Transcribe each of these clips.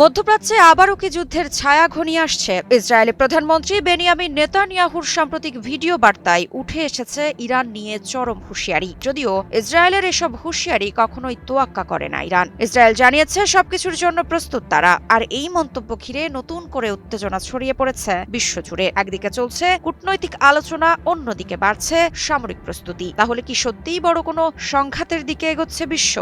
মধ্যপ্রাচ্যে আবারও কি যুদ্ধের ছায়া ঘনিয়ে আসছে? ইসরায়েলের প্রধানমন্ত্রী বেনিয়ামিন নেতানিয়াহুর সাম্প্রতিক ভিডিও বার্তায় উঠে এসেছে ইরান নিয়ে চরম হুঁশিয়ারি। যদিও ইসরায়েলের এসব হুঁশিয়ারি কখনোই তোয়াক্কা করে না ইরান। ইসরায়েল জানিয়েছে সবকিছুর জন্য প্রস্তুত তারা। আর এই মন্তব্য ঘিরে নতুন করে উত্তেজনা ছড়িয়ে পড়েছে বিশ্বজুড়ে। একদিকে চলছে কূটনৈতিক আলোচনা, অন্যদিকে বাড়ছে সামরিক প্রস্তুতি। তাহলে কি সত্যিই বড় কোনো সংঘাতের দিকে এগোচ্ছে বিশ্ব?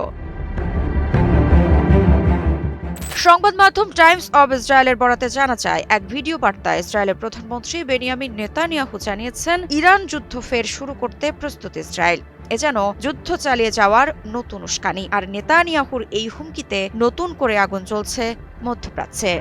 সংবাদ মাধ্যম টাইমস অব ইসরায়েলের বরাতে জানা যায়, এক ভিডিও বার্তায় ইসরায়েলের প্রধানমন্ত্রী বেনিয়ামিন নেতানিয়াহু জানিয়েছেন ইরান যুদ্ধ ফের শুরু করতে প্রস্তুত ইসরায়েল। এ যেন যুদ্ধ চালিয়ে যাওয়ার নতুন উস্কানি। আর নেতানিয়াহুর এই হুমকিতে নতুন করে আগুন জ্বলছে মধ্যপ্রাচ্যে।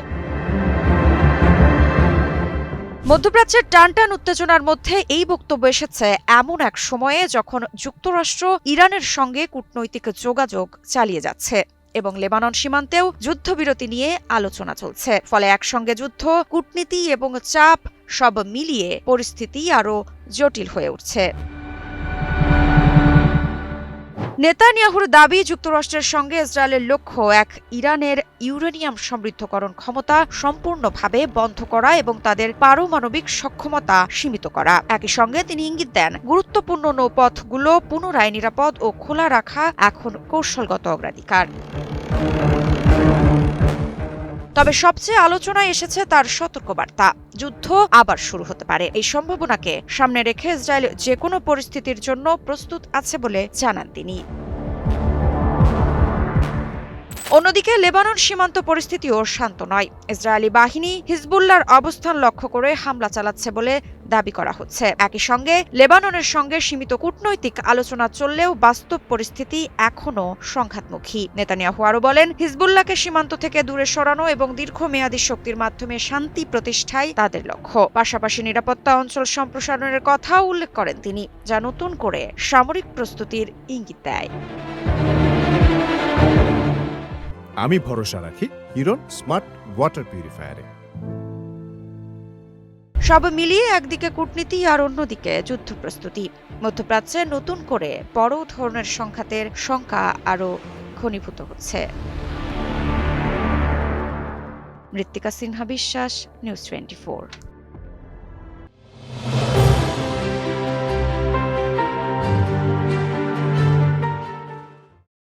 মধ্যপ্রাচ্যের টানটান উত্তেজনার মধ্যে এই বক্তব্য এসেছে এমন এক সময়ে যখন যুক্তরাষ্ট্র ইরানের সঙ্গে কূটনৈতিক যোগাযোগ চালিয়ে যাচ্ছে এবং লেবানন সীমান্তেও যুদ্ধবিরতি নিয়ে আলোচনা চলছে। ফলে একসঙ্গে যুদ্ধ, কূটনীতি এবং চাপ সব মিলিয়ে পরিস্থিতি আরও জটিল হয়ে উঠছে। নেতানিয়াহুর দাবি, যুক্তরাষ্ট্রের সঙ্গে ইসরায়েলের লক্ষ্য এক ইরানের ইউরেনিয়াম সমৃদ্ধকরণ ক্ষমতা সম্পূর্ণভাবে বন্ধ করা এবং তাদের পারমাণবিক সক্ষমতা সীমিত করা। একই সঙ্গে তিনি ইঙ্গিত দেন, গুরুত্বপূর্ণ নৌপথগুলো পুনরায় নিরাপদ ও খোলা রাখা এখন কৌশলগত অগ্রাধিকার। তবে সবচেয়ে আলোচনায় এসেছে তার সতর্কবার্তা, যুদ্ধ আবার শুরু হতে পারে। এই সম্ভাবনাকে সামনে রেখে ইসরায়েল যেকোনো পরিস্থিতির জন্য প্রস্তুত আছে বলে জানান তিনি। অন্যদিকে লেবানন সীমান্ত পরিস্থিতিও শান্ত নয়। ইসরায়েলি বাহিনী হিজবুল্লাহর অবস্থান লক্ষ্য করে হামলা চালাচ্ছে বলে দাবি করা হচ্ছে। একই সঙ্গে লেবাননের সঙ্গে সীমিত কূটনৈতিক আলোচনা চললেও বাস্তব পরিস্থিতি এখনও সংঘাতমুখী। নেতানিয়াহু আরও বলেন, হিজবুল্লাহকে সীমান্ত থেকে দূরে সরানো এবং দীর্ঘমেয়াদী শক্তির মাধ্যমে শান্তি প্রতিষ্ঠাই তাদের লক্ষ্য। পাশাপাশি নিরাপত্তা অঞ্চল সম্প্রসারণের কথাও উল্লেখ করেন তিনি, যা নতুন করে সামরিক প্রস্তুতির ইঙ্গিত দেয়। আমি ভরসা রাখি হিরন স্মার্ট ওয়াটার পিউরিফায়ারে। সব মিলিয়ে একদিকে কূটনীতি আর অন্যদিকে যুদ্ধ প্রস্তুতি। মধ্যপ্রাচ্যে নতুন করে বড় ধরনের সংঘাতের শঙ্কা আরও ঘনীভূত হচ্ছে। মৃত্তিকা সিনহা বিশ্বাস, নিউজ 24।